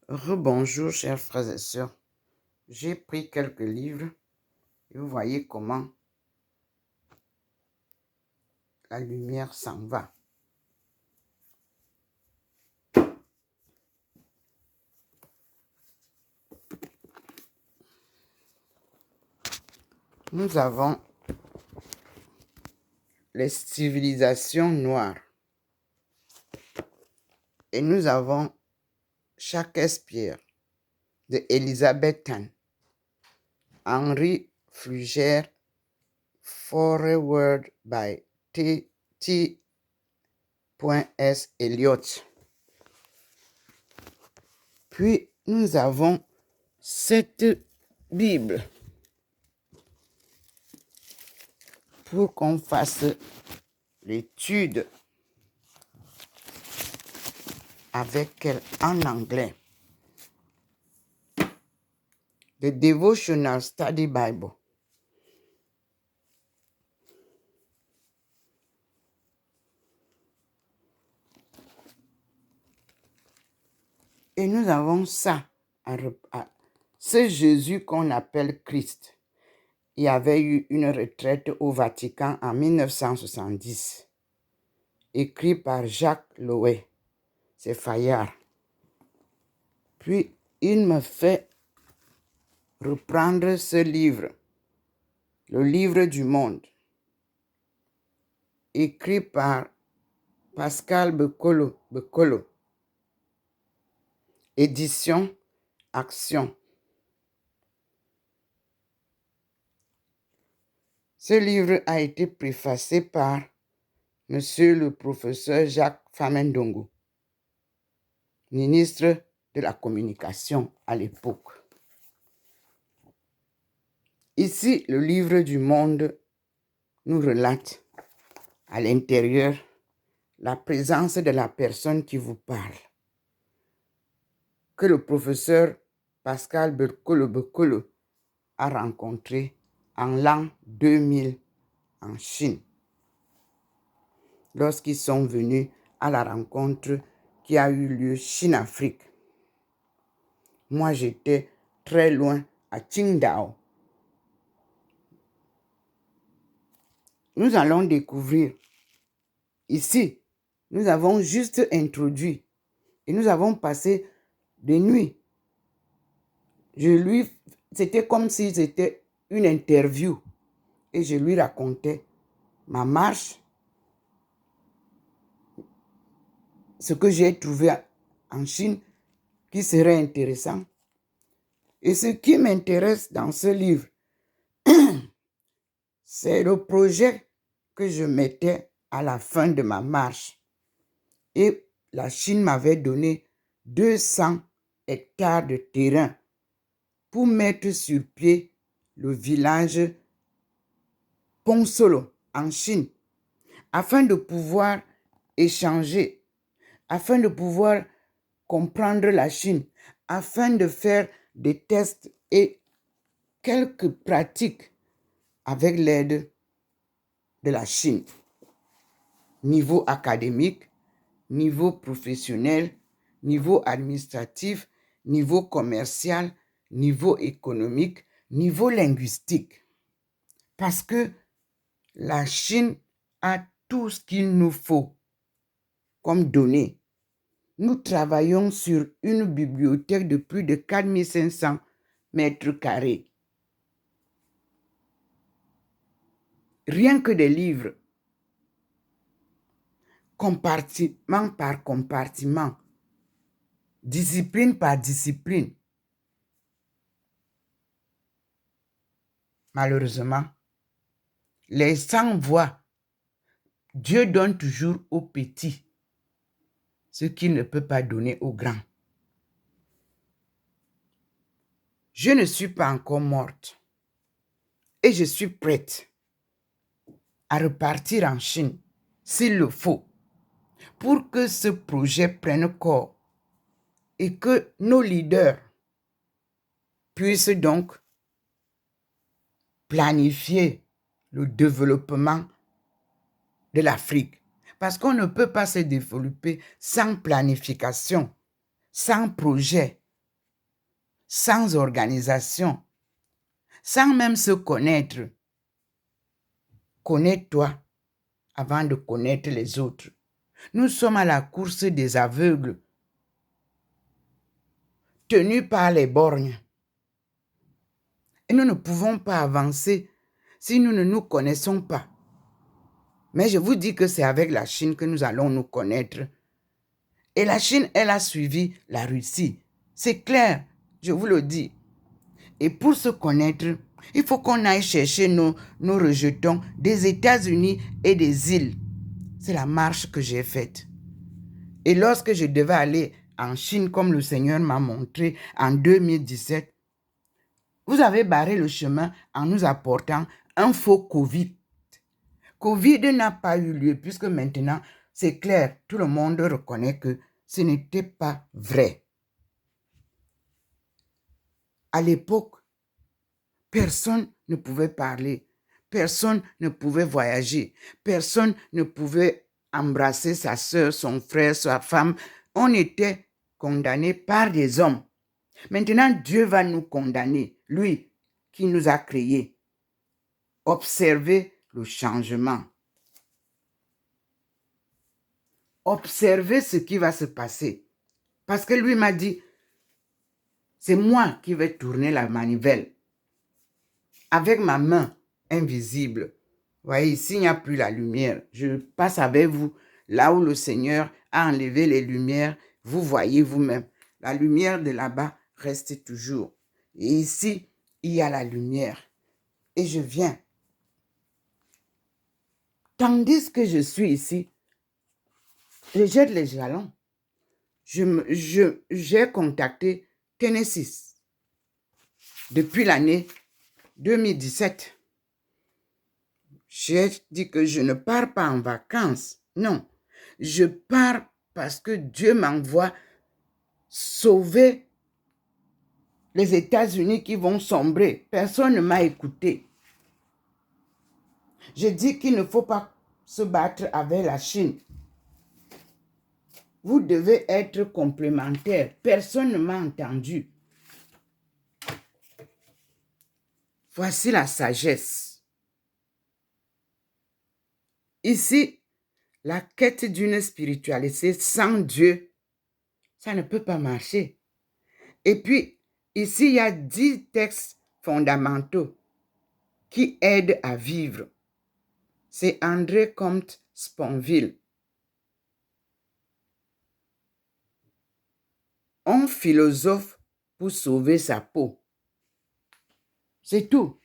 Rebonjour, chers frères et sœurs. J'ai pris quelques livres et vous voyez comment la lumière s'en va. Nous avons les civilisations noires et nous avons Shakespeare de Elizabeth Ann, Henry Flugère, Foreword by T. S. Eliot. Puis nous avons cette Bible pour qu'on fasse l'étude avec elle en anglais. The Devotional Study Bible. Et nous avons ça, ce Jésus qu'on appelle Christ. Il y avait eu une retraite au Vatican en 1970, écrit par Jacques Loé, c'est Fayard. Puis il me fait reprendre ce livre, le livre du monde, écrit par Pascal Bekolo, édition Action. Ce livre a été préfacé par Monsieur le professeur Jacques Famendongo, ministre de la Communication à l'époque. Ici, le livre du monde nous relate à l'intérieur la présence de la personne qui vous parle, que le professeur Pascal Bekolo a rencontré en l'an 2000 en Chine, lorsqu'ils sont venus à la rencontre qui a eu lieu Chine-Afrique. Moi, j'étais très loin à Qingdao. Nous allons découvrir. Ici, nous avons juste introduit et nous avons passé des nuits. C'était comme si c'était une interview et je lui racontais ma marche, ce que j'ai trouvé en Chine qui serait intéressant. Et ce qui m'intéresse dans ce livre, c'est le projet que je mettais à la fin de ma marche. Et la Chine m'avait donné 200 hectares de terrain pour mettre sur pied le village Pongsolo en Chine, afin de pouvoir échanger, afin de pouvoir comprendre la Chine, afin de faire des tests et quelques pratiques avec l'aide de la Chine. Niveau académique, niveau professionnel, niveau administratif, niveau commercial, niveau économique, niveau linguistique. Parce que la Chine a tout ce qu'il nous faut comme données. Nous travaillons sur une bibliothèque de plus de 4500 mètres carrés. Rien que des livres, compartiment par compartiment, discipline par discipline. Malheureusement, les sans-voix, Dieu donne toujours aux petits ce qu'il ne peut pas donner aux grands. Je ne suis pas encore morte et je suis prête à repartir en Chine s'il le faut pour que ce projet prenne corps et que nos leaders puissent donc planifier le développement de l'Afrique. Parce qu'on ne peut pas se développer sans planification, sans projet, sans organisation, sans même se connaître. Connais-toi avant de connaître les autres. Nous sommes à la course des aveugles, tenus par les borgnes. Et nous ne pouvons pas avancer si nous ne nous connaissons pas. Mais je vous dis que c'est avec la Chine que nous allons nous connaître. Et la Chine, elle a suivi la Russie. C'est clair, je vous le dis. Et pour se connaître, il faut qu'on aille chercher nos rejetons des États-Unis et des îles. C'est la marche que j'ai faite. Et lorsque je devais aller en Chine, comme le Seigneur m'a montré en 2017, vous avez barré le chemin en nous apportant un faux Covid. Covid n'a pas eu lieu puisque maintenant, c'est clair, tout le monde reconnaît que ce n'était pas vrai. À l'époque, personne ne pouvait parler, personne ne pouvait voyager, personne ne pouvait embrasser sa soeur, son frère, sa femme. On était condamnés par des hommes. Maintenant, Dieu va nous condamner, lui qui nous a créés. Observez le changement. Observez ce qui va se passer. Parce que lui m'a dit, c'est moi qui vais tourner la manivelle avec ma main invisible. Vous voyez, ici, il n'y a plus la lumière. Je passe avec vous là où le Seigneur a enlevé les lumières. Vous voyez vous-même. La lumière de là-bas reste toujours. Et ici, il y a la lumière. Et je viens. Tandis que je suis ici, je jette les jalons. J'ai contacté Tennessee depuis l'année 2017. J'ai dit que je ne pars pas en vacances. Non, je pars parce que Dieu m'envoie sauver les États-Unis qui vont sombrer. Personne ne m'a écouté. Je dis qu'il ne faut pas se battre avec la Chine. Vous devez être complémentaires. Personne ne m'a entendu. Voici la sagesse. Ici, la quête d'une spiritualité sans Dieu, ça ne peut pas marcher. Et puis, ici, il y a 10 textes fondamentaux qui aident à vivre. C'est André Comte Sponville. Un philosophe pour sauver sa peau. C'est tout.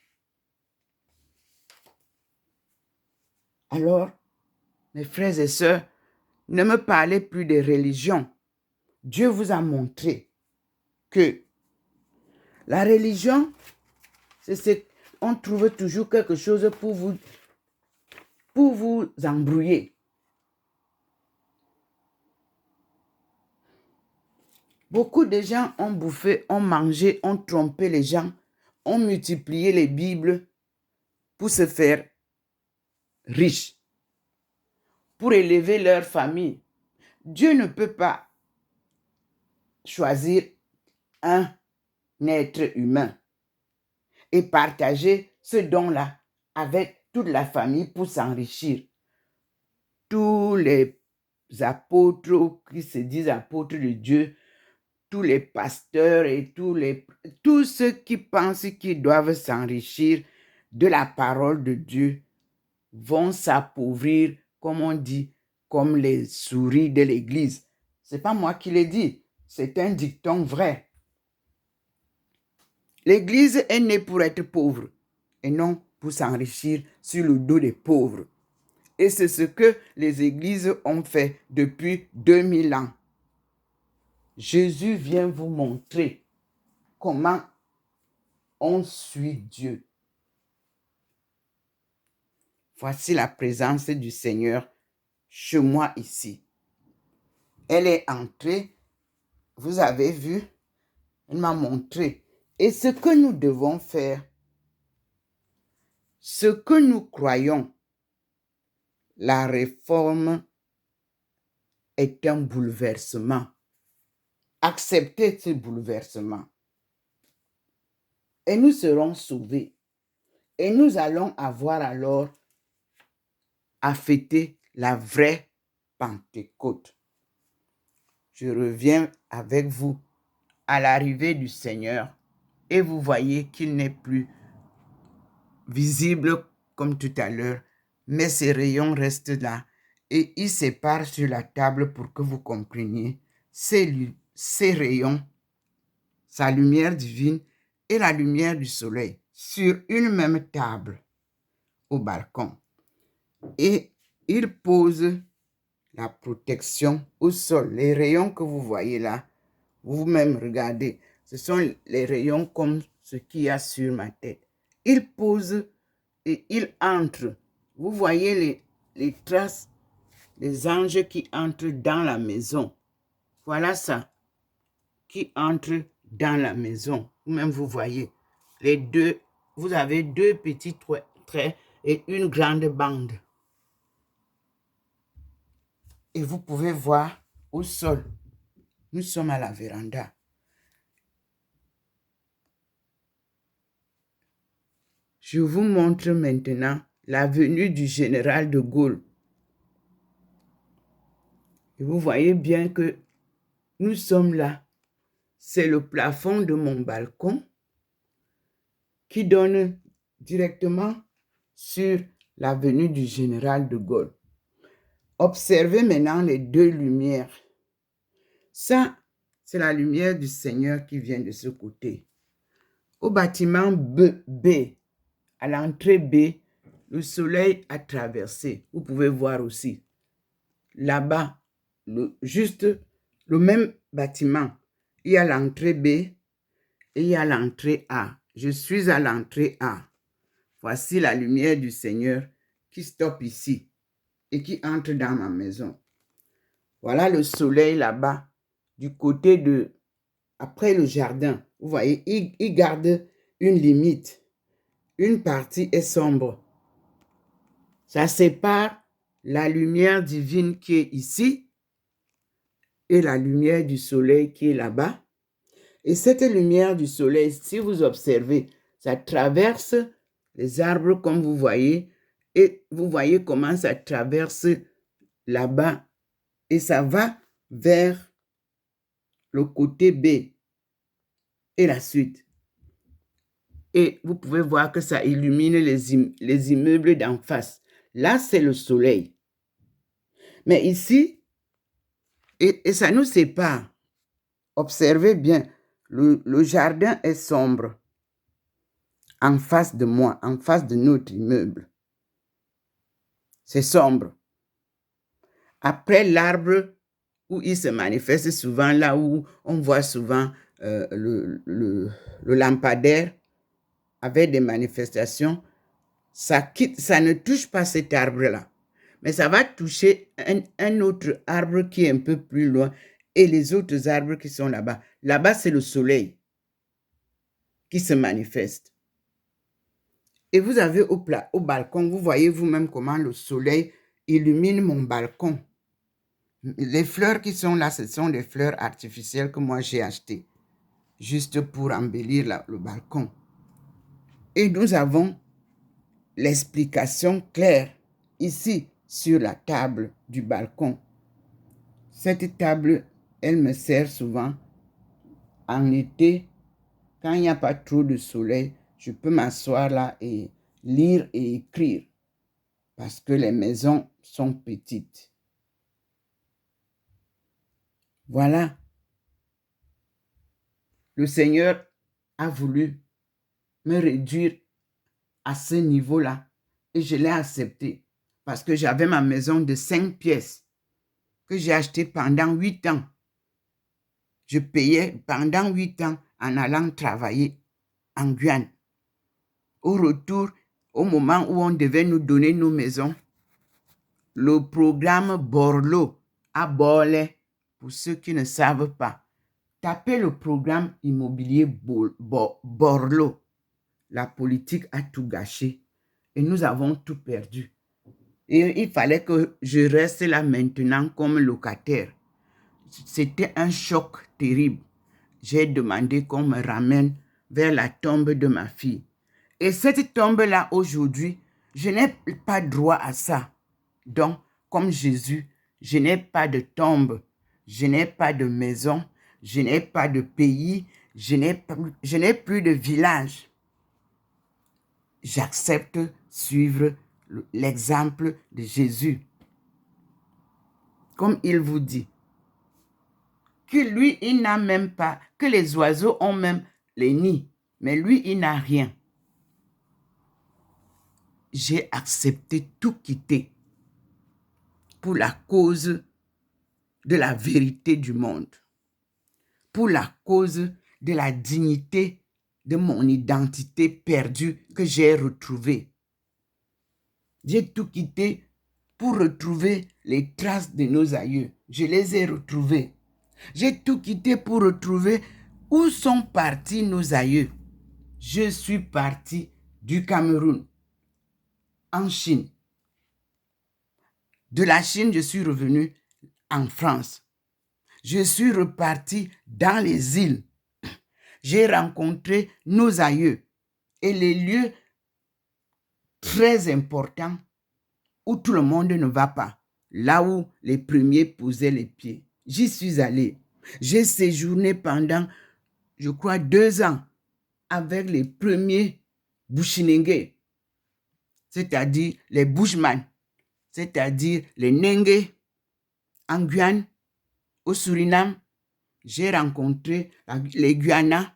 Alors, mes frères et sœurs, ne me parlez plus de religion. Dieu vous a montré que la religion, on trouve toujours quelque chose pour vous embrouiller. Beaucoup de gens ont bouffé, ont mangé, ont trompé les gens, ont multiplié les Bibles pour se faire riches, pour élever leur famille. Dieu ne peut pas choisir un être humain et partager ce don-là avec toute la famille pour s'enrichir. Tous les apôtres qui se disent apôtres de Dieu, tous les pasteurs et tous ceux qui pensent qu'ils doivent s'enrichir de la parole de Dieu vont s'appauvrir, comme on dit, comme les souris de l'église. Ce n'est pas moi qui le dis, c'est un dicton vrai. L'église est née pour être pauvre et non pour s'enrichir sur le dos des pauvres. Et c'est ce que les églises ont fait depuis 2000 ans. Jésus vient vous montrer comment on suit Dieu. Voici la présence du Seigneur chez moi ici. Elle est entrée, vous avez vu, elle m'a montré. Et ce que nous devons faire, ce que nous croyons, la réforme est un bouleversement. Acceptez ce bouleversement. et nous serons sauvés. Et nous allons avoir alors à fêter la vraie Pentecôte. Je reviens avec vous à l'arrivée du Seigneur et vous voyez qu'il n'est plus visible comme tout à l'heure, mais ses rayons restent là et il sépare sur la table pour que vous compreniez ces rayons, sa lumière divine et la lumière du soleil sur une même table au balcon. Et il pose la protection au sol. Les rayons que vous voyez là, vous-même regardez, ce sont les rayons comme ce qu'il y a sur ma tête. Il pose et il entre. Vous voyez les traces des anges qui entrent dans la maison. Voilà ça, qui entre dans la maison. Vous-même, vous voyez. Les deux, vous avez deux petits traits et une grande bande. Et vous pouvez voir au sol. Nous sommes à la véranda. Je vous montre maintenant la venue du général de Gaulle. Et vous voyez bien que nous sommes là. C'est le plafond de mon balcon qui donne directement sur la venue du général de Gaulle. Observez maintenant les deux lumières. Ça, c'est la lumière du Seigneur qui vient de ce côté. Au bâtiment B, à l'entrée B, le soleil a traversé. Vous pouvez voir aussi. Là-bas, juste le même bâtiment. Il y a l'entrée B et il y a l'entrée A. Je suis à l'entrée A. Voici la lumière du Seigneur qui stoppe ici et qui entre dans ma maison. Voilà le soleil là-bas, du côté de, après le jardin. Vous voyez, il garde une limite. Une partie est sombre. Ça sépare la lumière divine qui est ici et la lumière du soleil qui est là-bas. Et cette lumière du soleil, si vous observez, ça traverse les arbres comme vous voyez, et vous voyez comment ça traverse là-bas, et ça va vers le côté B et la suite. Et vous pouvez voir que ça illumine les immeubles d'en face. Là, c'est le soleil. Mais ici, et ça nous sépare. Observez bien, le jardin est sombre en face de moi, en face de notre immeuble. C'est sombre. Après l'arbre où il se manifeste souvent, là où on voit souvent le lampadaire avec des manifestations, ça ne touche pas cet arbre-là. Mais ça va toucher un autre arbre qui est un peu plus loin et les autres arbres qui sont là-bas. Là-bas, c'est le soleil qui se manifeste. Et vous avez au balcon, vous voyez vous-même comment le soleil illumine mon balcon. Les fleurs qui sont là, ce sont des fleurs artificielles que moi j'ai achetées, juste pour embellir le balcon. Et nous avons l'explication claire ici sur la table du balcon. Cette table, elle me sert souvent en été, quand il n'y a pas trop de soleil, je peux m'asseoir là et lire et écrire parce que les maisons sont petites. Voilà. Le Seigneur a voulu me réduire à ce niveau-là et je l'ai accepté parce que j'avais ma maison de 5 pièces que j'ai achetée pendant 8 ans. Je payais pendant 8 ans en allant travailler en Guyane. Au retour, au moment où on devait nous donner nos maisons, le programme Borloo à Borloo, pour ceux qui ne savent pas, tapez le programme immobilier Borloo. La politique a tout gâché et nous avons tout perdu. Et il fallait que je reste là maintenant comme locataire. C'était un choc terrible. J'ai demandé qu'on me ramène vers la tombe de ma fille. Et cette tombe-là, aujourd'hui, je n'ai pas droit à ça. Donc, comme Jésus, je n'ai pas de tombe, je n'ai pas de maison, je n'ai pas de pays, je n'ai plus de village. J'accepte suivre l'exemple de Jésus. Comme il vous dit, que lui, il n'a même pas, que les oiseaux ont même les nids, mais lui, il n'a rien. J'ai accepté tout quitter pour la cause de la vérité du monde, pour la cause de la dignité de mon identité perdue que j'ai retrouvée. J'ai tout quitté pour retrouver les traces de nos aïeux. Je les ai retrouvées. J'ai tout quitté pour retrouver où sont partis nos aïeux. Je suis parti du Cameroun en Chine. De la Chine, je suis revenu en France. Je suis reparti dans les îles. J'ai rencontré nos aïeux et les lieux très importants où tout le monde ne va pas, là où les premiers posaient les pieds. J'y suis allé. J'ai séjourné pendant, je crois, 2 ans avec les premiers Bushinengue, c'est-à-dire les Bushman, c'est-à-dire les Nengue. En Guyane, au Suriname, j'ai rencontré les Guyanas.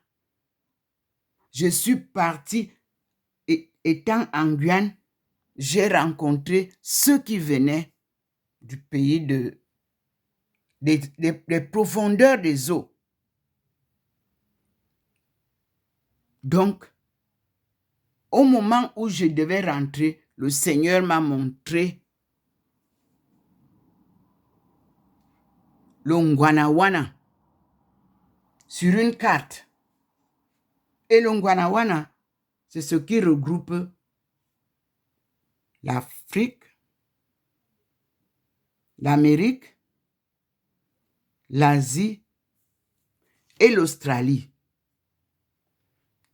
Je suis parti, étant en Guyane, j'ai rencontré ceux qui venaient du pays des profondeurs des eaux. Donc, au moment où je devais rentrer, le Seigneur m'a montré le Ngwanawana sur une carte. Et le Ngwanawana, c'est ce qui regroupe l'Afrique, l'Amérique, l'Asie et l'Australie.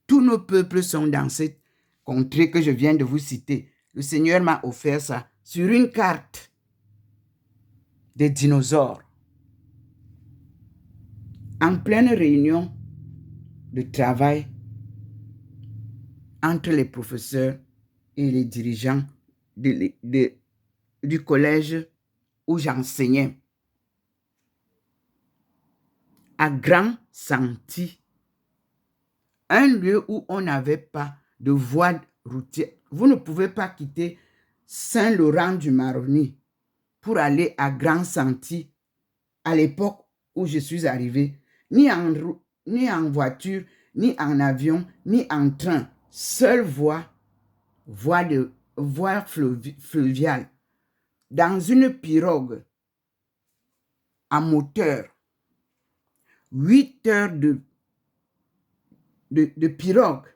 Tous nos peuples sont dans cette contrée que je viens de vous citer. Le Seigneur m'a offert ça sur une carte des dinosaures. En pleine réunion de travail entre les professeurs et les dirigeants du collège où j'enseignais, à Grand Santi, un lieu où on n'avait pas de voie routière. Vous ne pouvez pas quitter Saint-Laurent-du-Maroni pour aller à Grand Santi à l'époque où je suis arrivé, ni en voiture, ni en avion, ni en train. Seule voie fluviale. Dans une pirogue à moteur. 8 heures de pirogue.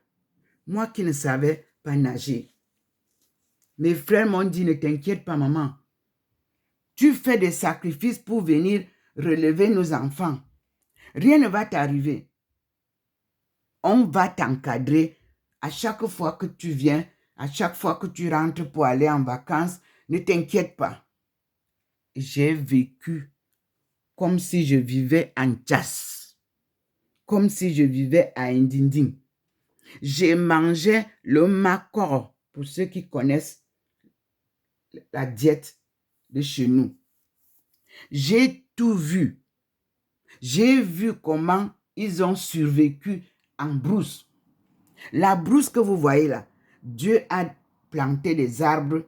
Moi qui ne savais pas nager. Mes frères m'ont dit, ne t'inquiète pas, maman. Tu fais des sacrifices pour venir relever nos enfants. Rien ne va t'arriver. On va t'encadrer à chaque fois que tu viens, à chaque fois que tu rentres pour aller en vacances. Ne t'inquiète pas. J'ai vécu comme si je vivais en Tchass, comme si je vivais à Indinding. J'ai mangé le makoro, pour ceux qui connaissent la diète de chez nous. J'ai tout vu. J'ai vu comment ils ont survécu en brousse. La brousse que vous voyez là, Dieu a planté des arbres.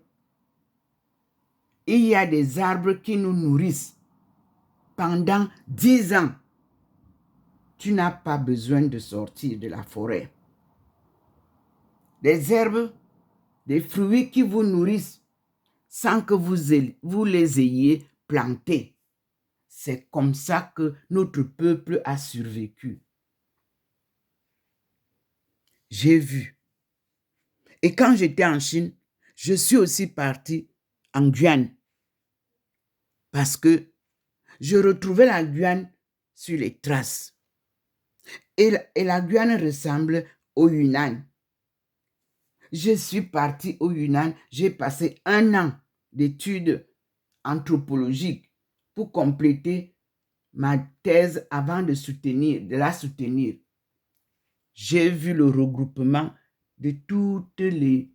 Il y a des arbres qui nous nourrissent. Pendant 10 ans, tu n'as pas besoin de sortir de la forêt. Des herbes, des fruits qui vous nourrissent sans que vous les ayez plantés. C'est comme ça que notre peuple a survécu. J'ai vu. Et quand j'étais en Chine, je suis aussi parti en Guyane. Parce que je retrouvais la Guyane sur les traces. Et la Guyane ressemble au Yunnan. Je suis partie au Yunnan, j'ai passé 1 an d'études anthropologiques pour compléter ma thèse avant de la soutenir. J'ai vu le regroupement de toutes les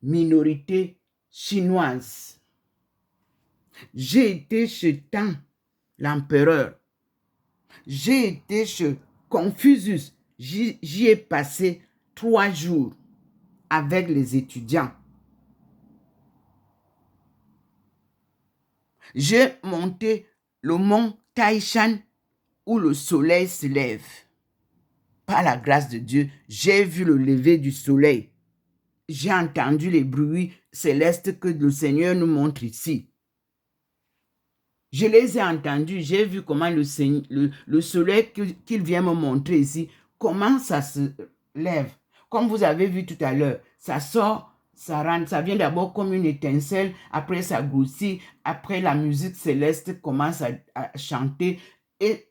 minorités chinoises. J'ai été chez Tang, l'empereur. J'ai été chez Confucius. J'y ai passé 3 jours avec les étudiants. J'ai monté le mont Taishan où le soleil se lève. Par la grâce de Dieu, j'ai vu le lever du soleil. J'ai entendu les bruits célestes que le Seigneur nous montre ici. Je les ai entendus, j'ai vu comment le soleil qu'il vient me montrer ici, comment ça se lève. Comme vous avez vu tout à l'heure, ça sort, ça rentre, ça vient d'abord comme une étincelle, après ça grossit, après la musique céleste commence à chanter et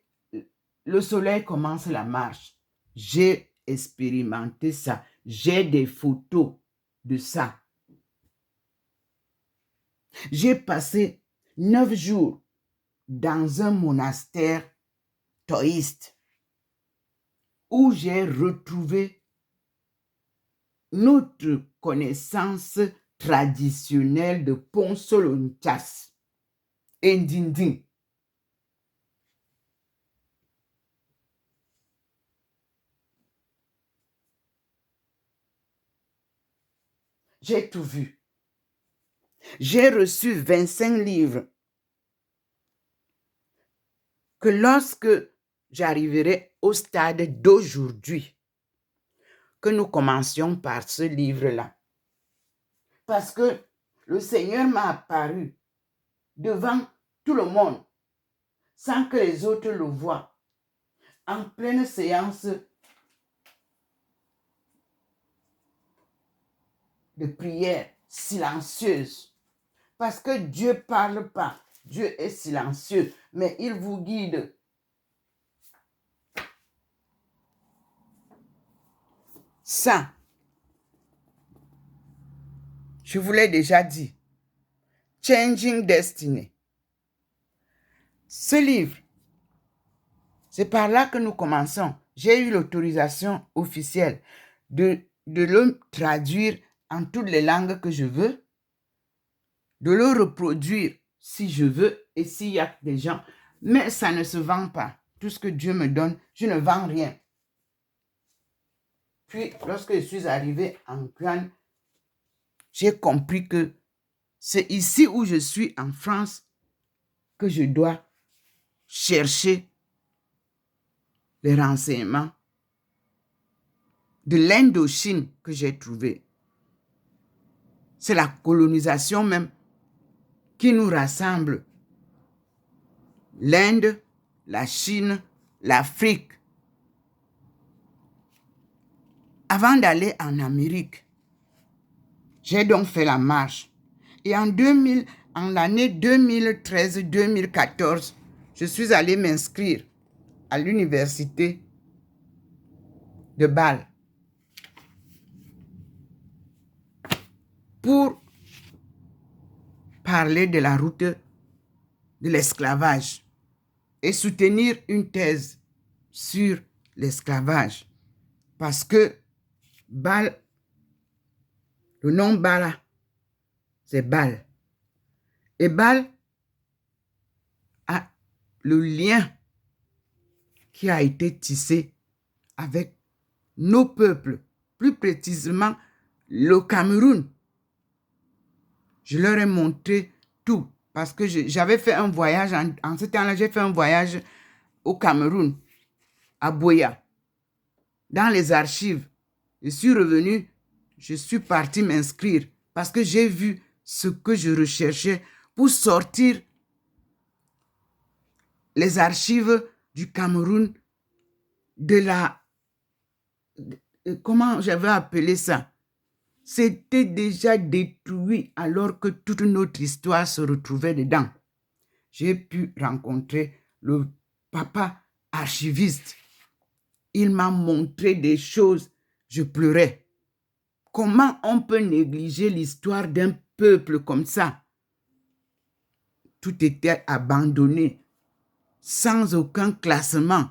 le soleil commence la marche. J'ai expérimenté ça, j'ai des photos de ça. J'ai passé 9 jours dans un monastère taoïste où j'ai retrouvé notre connaissance traditionnelle de Ponsolonchas et Ndindin. J'ai tout vu. J'ai reçu 25 livres que lorsque j'arriverai au stade d'aujourd'hui, que nous commencions par ce livre-là. Parce que le Seigneur m'a apparu devant tout le monde, sans que les autres le voient, en pleine séance de prière silencieuse. Parce que Dieu ne parle pas, Dieu est silencieux, mais il vous guide. Ça, je vous l'ai déjà dit. Changing Destiny. Ce livre, c'est par là que nous commençons. J'ai eu l'autorisation officielle de le traduire en toutes les langues que je veux, de le reproduire si je veux et s'il y a des gens. Mais ça ne se vend pas. Tout ce que Dieu me donne, je ne vends rien. Puis, lorsque je suis arrivée en Guyane, j'ai compris que c'est ici où je suis en France que je dois chercher les renseignements de l'Indochine que j'ai trouvé. C'est la colonisation même qui nous rassemble. L'Inde, la Chine, l'Afrique. Avant d'aller en Amérique, j'ai donc fait la marche. Et en l'année 2013-2014, je suis allée m'inscrire à l'université de Bâle pour parler de la route de l'esclavage et soutenir une thèse sur l'esclavage. Parce que Bâle, le nom Bala, c'est Bâle. Et Bâle a le lien qui a été tissé avec nos peuples, plus précisément le Cameroun. Je leur ai montré tout parce que j'avais fait un voyage, en ce temps-là, j'ai fait un voyage au Cameroun, à Boya, dans les archives. Je suis revenu, je suis parti m'inscrire parce que j'ai vu ce que je recherchais pour sortir les archives du Cameroun de la... Comment j'avais appelé ça? C'était déjà détruit alors que toute notre histoire se retrouvait dedans. J'ai pu rencontrer le papa archiviste Il m'a montré des choses. Je pleurais. Comment on peut négliger l'histoire d'un peuple comme ça? Tout était abandonné, sans aucun classement.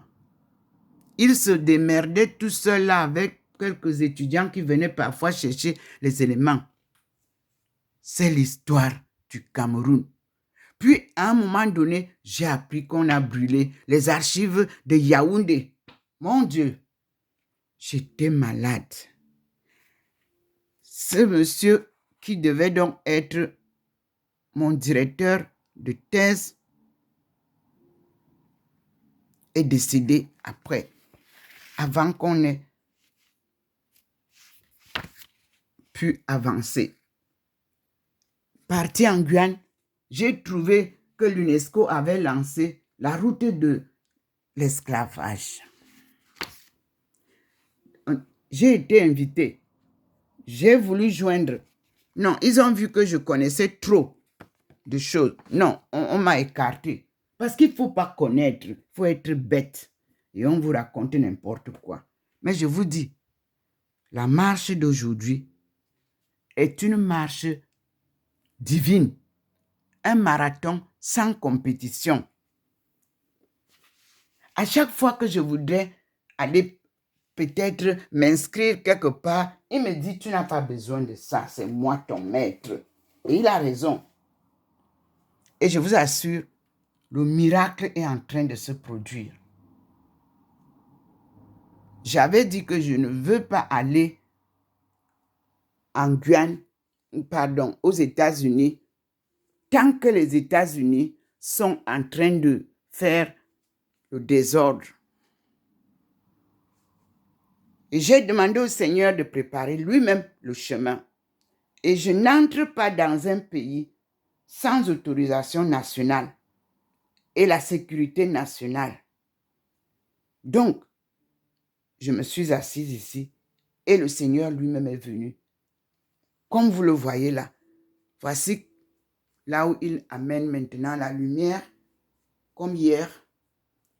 Il se démerdait tout seul là avec quelques étudiants qui venaient parfois chercher les éléments. C'est l'histoire du Cameroun. Puis, à un moment donné, j'ai appris qu'on a brûlé les archives de Yaoundé. Mon Dieu, j'étais malade. Ce monsieur qui devait donc être mon directeur de thèse est décédé après, avant qu'on ait pu avancer. Parti en Guyane, j'ai trouvé que l'UNESCO avait lancé la route de l'esclavage. J'ai été invité. J'ai voulu joindre. Non, ils ont vu que je connaissais trop de choses. Non, on m'a écarté. Parce qu'il ne faut pas connaître, il faut être bête. Et on vous raconte n'importe quoi. Mais je vous dis, la marche d'aujourd'hui est une marche divine. Un marathon sans compétition. À chaque fois que je voudrais aller peut-être m'inscrire quelque part, il me dit, tu n'as pas besoin de ça, c'est moi ton maître. Et il a raison. Et je vous assure, le miracle est en train de se produire. J'avais dit que je ne veux pas aller en Guyane, aux États-Unis, tant que les États-Unis sont en train de faire le désordre. Et j'ai demandé au Seigneur de préparer lui-même le chemin. Et je n'entre pas dans un pays sans autorisation nationale et la sécurité nationale. Donc, je me suis assise ici et le Seigneur lui-même est venu. Comme vous le voyez là, voici là où il amène maintenant la lumière, comme hier.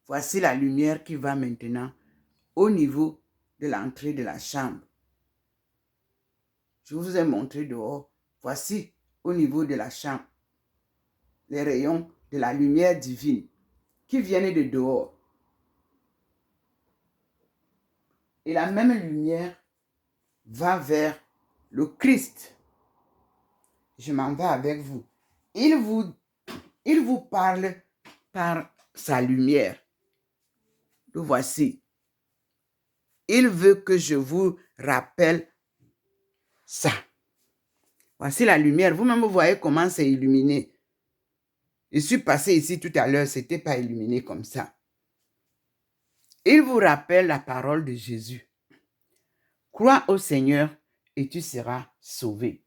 Voici la lumière qui va maintenant au niveau de l'entrée de la chambre. Je vous ai montré dehors. Voici au niveau de la chambre les rayons de la lumière divine qui viennent de dehors. Et la même lumière va vers le Christ. Je m'en vais avec vous. Il vous parle par sa lumière. Le voici. Il veut que je vous rappelle ça. Voici la lumière. Vous-même, vous voyez comment c'est illuminé. Je suis passé ici tout à l'heure, ce n'était pas illuminé comme ça. Il vous rappelle la parole de Jésus. Crois au Seigneur et tu seras sauvé.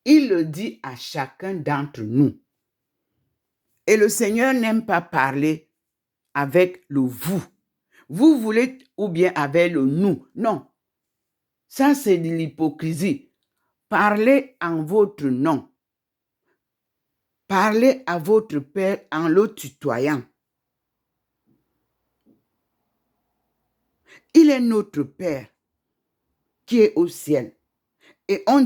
Il le dit à chacun d'entre nous. Et le Seigneur n'aime pas parler avec le vous. Vous voulez ou bien avec le nous. Non. Ça, c'est de l'hypocrisie. Parlez en votre nom. Parlez à votre Père en le tutoyant. Il est notre Père qui est au ciel. Et on